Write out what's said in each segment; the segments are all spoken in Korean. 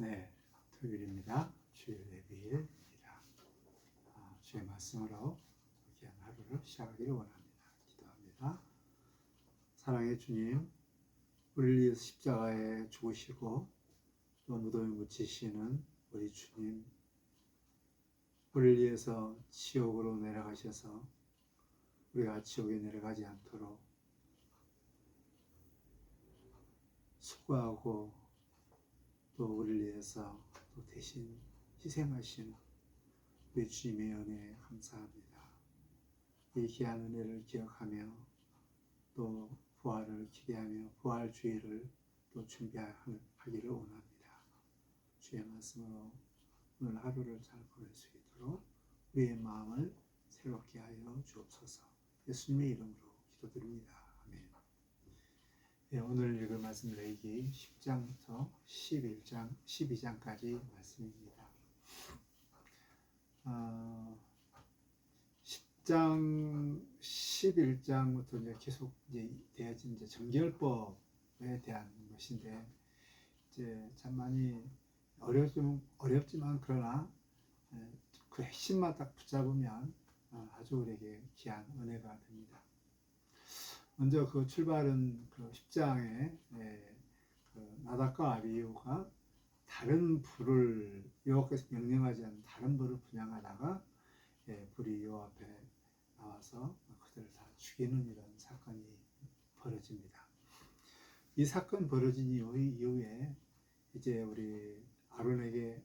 네, 토요일입니다. 주일 예배일입니다. 주의 말씀으로 귀한 하루를 시작하기를 원합니다. 기도합니다. 사랑의 주님, 우리를 위해서 십자가에 죽으시고 또 무덤에 묻히시는 우리 주님, 우리를 위해서 지옥으로 내려가셔서 우리가 지옥에 내려가지 않도록 수고하고 또 우리를 위해서 또 대신 희생하신 우리 주님의 은혜에 감사합니다. 이 귀한 은혜를 기억하며 또 부활을 기대하며 부활주의를 또 준비하기를 원합니다. 주의 말씀으로 오늘 하루를 잘 보낼 수 있도록 우리의 마음을 새롭게 하여 주옵소서. 예수님의 이름으로 기도드립니다. 아멘. 네, 오늘 읽을 말씀 레위기 10장부터 12장까지 말씀입니다. 10장, 11장부터 이제 계속 되어진 정결법에 대한 것인데, 이제 참 많이 어렵지만 그러나 그 핵심만 딱 붙잡으면 아주 우리에게 귀한 은혜가 됩니다. 먼저 그 출발은 그 10장에 그 나답과 아비후가 다른 불을 여호와께서 명령하지 않은 다른 불을 분향하다가 불이 여호와 앞에 나와서 그들을 다 죽이는 이런 사건이 벌어집니다. 이 사건 벌어진 이후에 이제 우리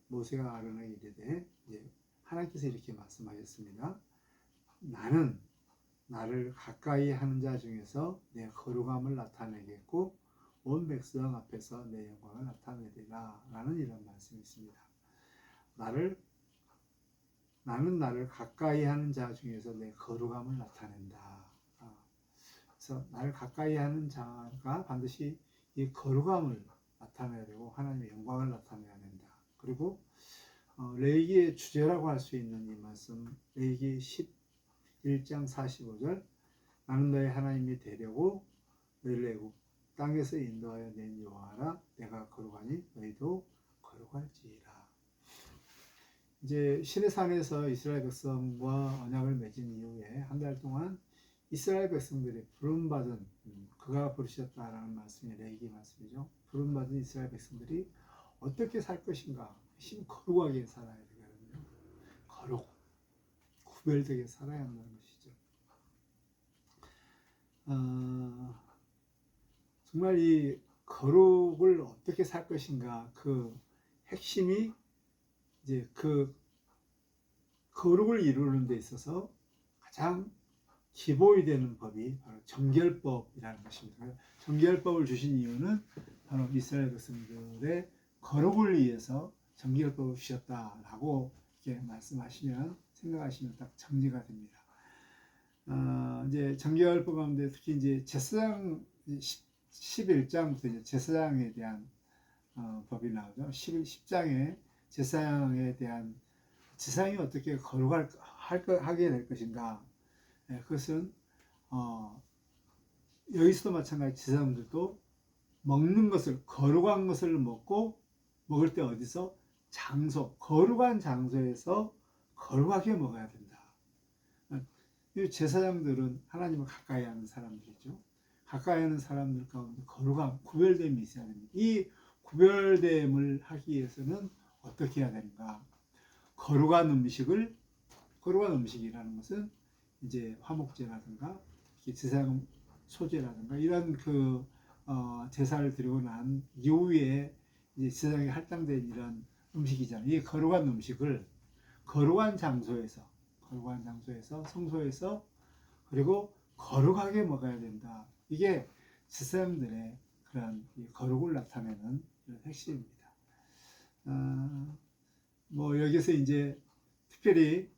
모세가 아론에게 이르되 이제 하나님께서 이렇게 말씀하셨습니다. 나는 나를 가까이 하는 자 중에서 내 거룩함을 나타내겠고 온 백성 앞에서 내 영광을 나타내리라 라는 이런 말씀이 있습니다. 나는 나를 가까이 하는 자 중에서 내 거룩함을 나타낸다. 그래서 나를 가까이 하는 자가 반드시 이 거룩함을 나타내야 되고 하나님의 영광을 나타내야 된다. 그리고 레위기의 주제라고 할 수 있는 이 말씀, 레위기 11장 45절, 나는 너의 하나님이 되려고 너희를 애굽 땅에서 인도하여 낸 여호와라. 내가 거룩하니 너희도 거룩할지라. 이제 시내산에서 이스라엘 백성과 언약을 맺은 이후에 한 달 동안 이스라엘 백성들이 부름받은, 그가 부르셨다라는 말씀이 레위기 말씀이죠. 부름받은 이스라엘 백성들이 어떻게 살 것인가, 거룩하게 살아야 되거든요. 구별되게 살아야 한다는 것이죠. 정말 이 거룩을 어떻게 살 것인가, 그 핵심이 이제 그 거룩을 이루는 데 있어서 가장 기본이 되는 법이 바로 정결법이라는 것입니다. 정결법을 주신 이유는 바로 이스라엘 백성들의 거룩을 위해서 정결법을 주셨다라고 이렇게 생각하시면 딱 정리가 됩니다. 이제 정결법 가운데 특히 이제 제사장 11장부터 이제 제사장에 대한 법이 나오죠. 10장에 제사장에 대한 제사장이 어떻게 하게 될 것인가. 그것은 여기서도 마찬가지 제사장들도 먹는 것을 거룩한 것을 먹을 때 어디서 거룩한 장소에서 거룩하게 먹어야 된다. 이 제사장들은 하나님을 가까이 하는 사람들이죠. 가까이 하는 사람들 가운데 거룩함, 구별됨이 있어야 됩니다. 이 구별됨을 하기 위해서는 어떻게 해야 되는가? 거룩한 음식이라는 것은 이제 화목제라든가 제사장 소제라든가 이런 제사를 드리고 난 이후에 이제 제사장에 할당된 이런 음식이잖아요. 이 거룩한 음식을 거룩한 장소에서 성소에서 그리고 거룩하게 먹어야 된다. 이게 제사장들의 그런 거룩을 나타내는 핵심입니다. 여기서 이제 특별히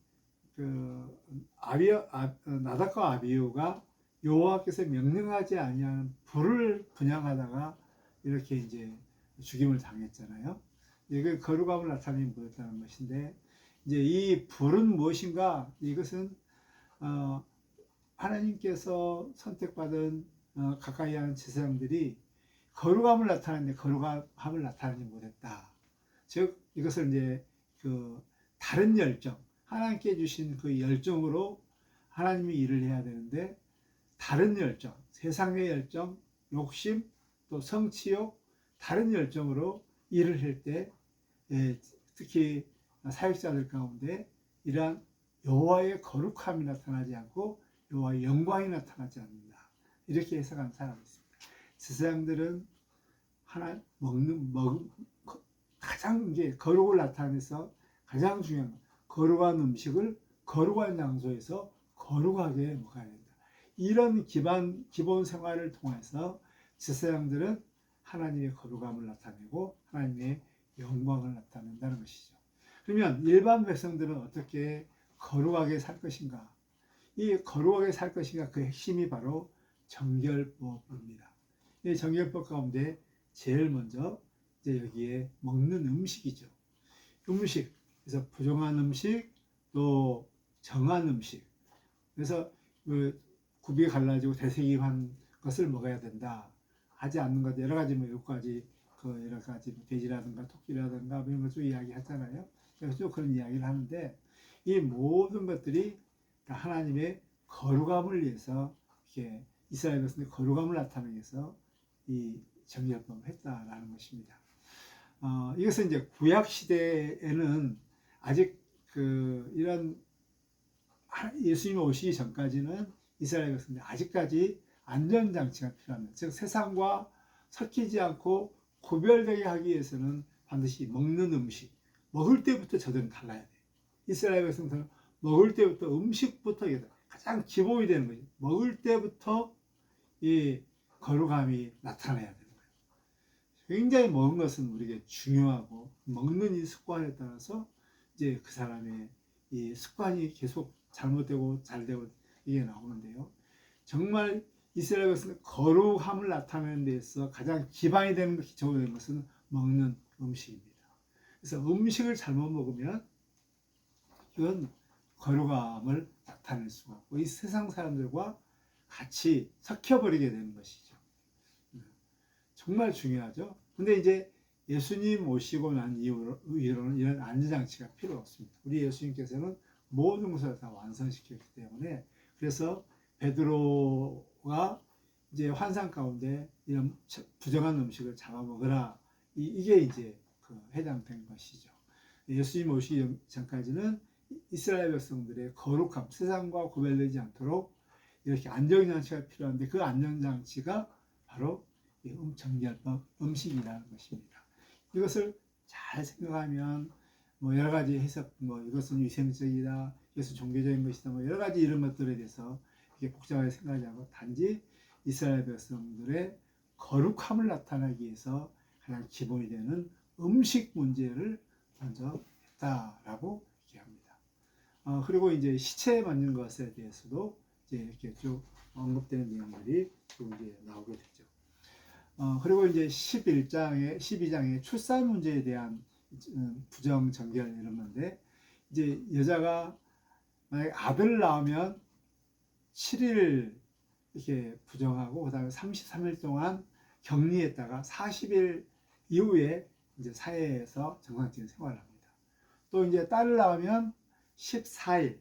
나답과 아비후가 여호와께서 명령하지 아니하는 불을 분향하다가 이렇게 이제 죽임을 당했잖아요. 이게 거룩함을 나타내는 무엇이라는 것인데, 이제 이 불은 무엇인가? 이것은 하나님께서 선택받은 가까이 하는 제사장들이 거룩함을 나타내는데 거룩함을 나타내지 못했다. 즉 이것을 이제 그 다른 열정, 하나님께 주신 그 열정으로 하나님이 일을 해야 되는데 다른 열정, 세상의 열정, 욕심, 또 성취욕, 다른 열정으로 일을 할 때 특히 사역자들 가운데 이러한 여호와의 거룩함이 나타나지 않고 여호와의 영광이 나타나지 않는다. 이렇게 해석하는 사람이 있습니다. 제사장들은 하나 가장 이제 거룩을 나타내서 가장 중요한 거룩한 음식을 거룩한 장소에서 거룩하게 먹어야 된다. 이런 기본 생활을 통해서 제사장들은 하나님의 거룩함을 나타내고 하나님의 영광을 나타낸다는 것이죠. 그러면 일반 백성들은 어떻게 거룩하게 살 것인가? 이 거룩하게 살 것인가 그 핵심이 바로 정결법입니다. 이 정결법 가운데 제일 먼저 이제 여기에 먹는 음식이죠. 음식, 그래서 부정한 음식, 또 정한 음식. 그래서 그 굽이 갈라지고 되새김한 것을 먹어야 된다. 하지 않는 것 여러 가지 뭐 여러 가지 돼지라든가 토끼라든가 이런 것도 이야기하잖아요. 그래서 쭉 그런 이야기를 하는데 이 모든 것들이 하나님의 거룩함을 위해서 이렇게 이스라엘 백성의 거룩함을 나타내기 위해서 이 정결법을 했다라는 것입니다. 이것은 이제 구약 시대에는 아직 이런 예수님이 오시기 전까지는 이스라엘 백성들 아직까지 안전장치가 필요합니다. 즉 세상과 섞이지 않고 구별되게 하기 위해서는 반드시 먹는 음식, 먹을 때부터 저들은 달라야 돼요. 이스라엘 백성들은 먹을 때부터 음식부터 가장 기본이 되는 거죠. 먹을 때부터 이 거룩함이 나타나야 되는 거예요. 굉장히 먹은 것은 우리에게 중요하고 먹는 이 습관에 따라서 이제 그 사람의 이 습관이 계속 잘못되고 잘되고 이게 나오는데요. 정말 이스라엘 백성의 거룩함을 나타내는 데 있어 가장 기반이 되는 기초가 되는 것은 먹는 음식입니다. 그래서 음식을 잘못 먹으면 이건 거룩함을 나타낼 수가 없고 이 세상 사람들과 같이 섞여버리게 되는 것이죠. 정말 중요하죠. 근데 이제 예수님 오시고 난 이후로는 이런 안전장치가 필요 없습니다. 우리 예수님께서는 모든 것을 다 완성시켰기 때문에 그래서 베드로가 이제 환상 가운데 이런 부정한 음식을 잡아먹으라 이게 이제 해당된 것이죠. 예수님 오시기 전까지는 이스라엘 백성들의 거룩함, 세상과 구별되지 않도록 이렇게 안전장치가 필요한데 그 안전장치가 바로 정결법 음식이라는 것입니다. 이것을 잘 생각하면 뭐 여러 가지 해석, 뭐 이것은 위생적이다, 이것은 종교적인 것이다, 뭐 여러 가지 이런 것들에 대해서 이렇게 복잡하게 생각하지 않고 단지 이스라엘 백성들의 거룩함을 나타내기 위해서 가장 기본이 되는 음식 문제를 먼저 했다라고 얘기합니다. 그리고 이제 시체에 맞는 것에 대해서도 이제 이렇게 쭉 언급되는 내용들이 또 이제 나오게 되죠. 그리고 이제 12장에 출산 문제에 대한 부정 정결 이런 건데 이제 여자가 만약에 아들을 낳으면 7일 이렇게 부정하고 그다음에 33일 동안 격리했다가 40일 이후에 이제 사회에서 정상적인 생활을 합니다. 또 이제 딸을 낳으면 14일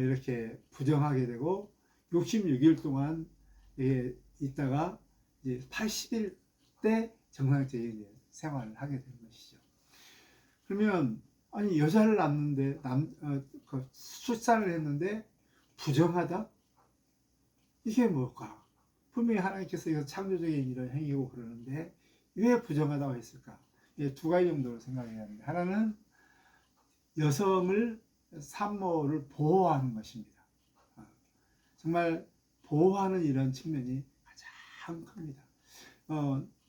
이렇게 부정하게 되고 66일 동안 있다가 이제 80일 때 정상적인 생활을 하게 되는 것이죠. 그러면 아니 여자를 낳는데 출산을 했는데 부정하다? 이게 뭘까? 분명히 하나님께서 이거 창조적인 이런 행위고 그러는데 왜 부정하다고 했을까? 두 가지 정도로 생각해야 합니다. 하나는 여성을 산모를 보호하는 것입니다. 정말 보호하는 이런 측면이 가장 큽니다.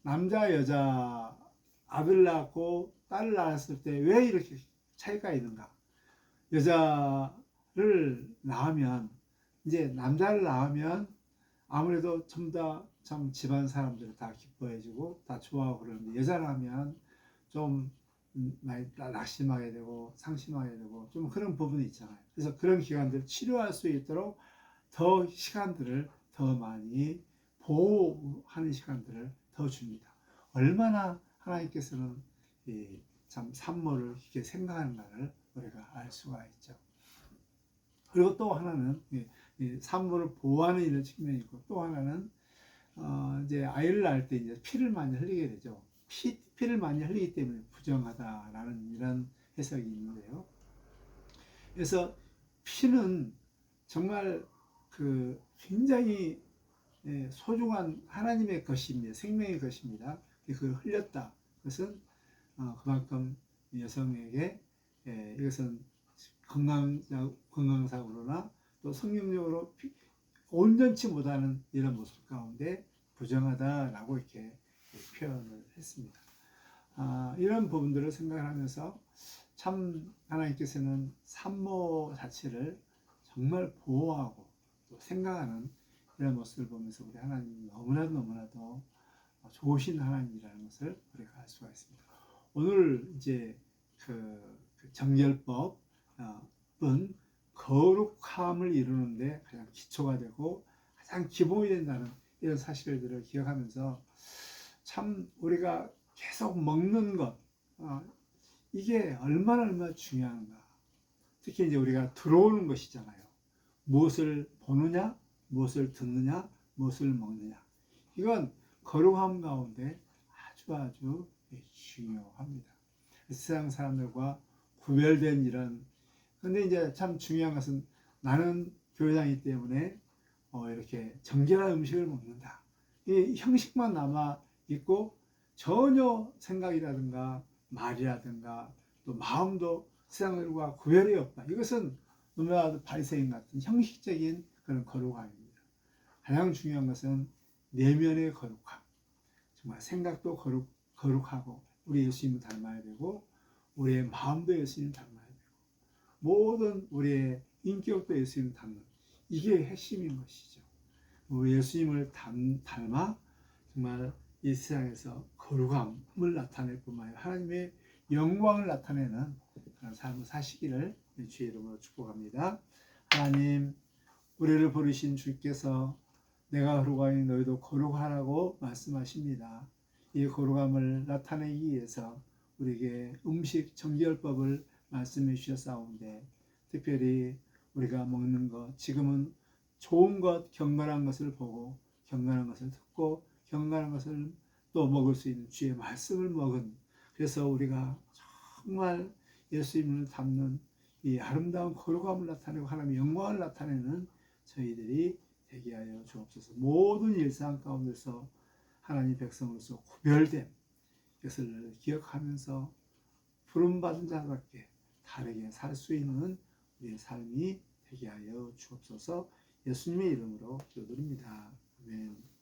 남자 여자 아들 낳고 딸을 낳았을 때 왜 이렇게 차이가 있는가? 여자를 낳으면 이제 남자를 낳으면 아무래도 좀 더 참 집안 사람들을 다 기뻐해주고 다 좋아하고 그러는데 여자를 하면 좀 많이 낙심하게 되고 상심하게 되고 좀 그런 부분이 있잖아요. 그래서 그런 기관들을 치료할 수 있도록 더 시간들을 더 많이 보호하는 시간들을 더 줍니다. 얼마나 하나님께서는 참 산모를 이렇게 생각하는가를 우리가 알 수가 있죠. 그리고 또 하나는 이 산모를 보호하는 이런 측면이 있고, 또 하나는 이제 아이를 낳을 때 이제 피를 많이 흘리게 되죠. 피를 많이 흘리기 때문에 부정하다라는 이런 해석이 있는데요. 그래서 피는 정말 굉장히 소중한 하나님의 것입니다. 생명의 것입니다. 그걸 흘렸다. 그것은 그만큼 여성에게 이것은 건강상으로나 또 성경적으로 온전치 못하는 이런 모습 가운데 부정하다라고 이렇게 표현을 했습니다. 이런 부분들을 생각하면서 참 하나님께서는 산모 자체를 정말 보호하고 또 생각하는 이런 모습을 보면서 우리 하나님 너무나도 좋으신 하나님이라는 것을 우리가 알 수가 있습니다. 오늘 이제 그 정결법은 거룩함을 이루는데 가장 기초가 되고 가장 기본이 된다는 이런 사실들을 기억하면서 참 우리가 계속 먹는 것 이게 얼마나 중요한가. 특히 이제 우리가 들어오는 것이잖아요. 무엇을 보느냐, 무엇을 듣느냐, 무엇을 먹느냐. 이건 거룩함 가운데 아주 중요합니다. 세상 사람들과 구별된 이런. 근데 이제 참 중요한 것은 나는 교회다니기 때문에 이렇게 정결한 음식을 먹는다. 이 형식만 남아 있고 전혀 생각이라든가 말이라든가 또 마음도 세상과 구별이 없다. 이것은 너무나도 바리새인 같은 형식적인 그런 거룩함입니다. 가장 중요한 것은 내면의 거룩함. 정말 생각도 거룩하고 우리 예수님을 닮아야 되고 우리의 마음도 예수님을 닮아야 되고 모든 우리의 인격도 예수님을 닮는 이게 핵심인 것이죠. 우리 예수님을 닮아 정말 이 세상에서 거룩함을 나타낼 뿐만 아니라 하나님의 영광을 나타내는 그런 삶을 사시기를 주의 이름으로 축복합니다. 하나님, 우리를 부르신 주께서 내가 거룩하니 너희도 거룩하라고 말씀하십니다. 이 거룩함을 나타내기 위해서 우리에게 음식 정결법을 말씀해 주셨사온데 특별히 우리가 먹는 것, 지금은 좋은 것, 경건한 것을 보고 경건한 것을 듣고 경건한 것을 또 먹을 수 있는 주의 말씀을 먹은, 그래서 우리가 정말 예수님을 닮는 이 아름다운 거룩함을 나타내고 하나님의 영광을 나타내는 저희들이 되게 하여 주옵소서. 모든 일상 가운데서 하나님 백성으로서 구별된 것을 기억하면서 부름받은 자답게 다르게 살 수 있는 우리의 삶이 되게 하여 주옵소서. 예수님의 이름으로 기도드립니다. 아멘.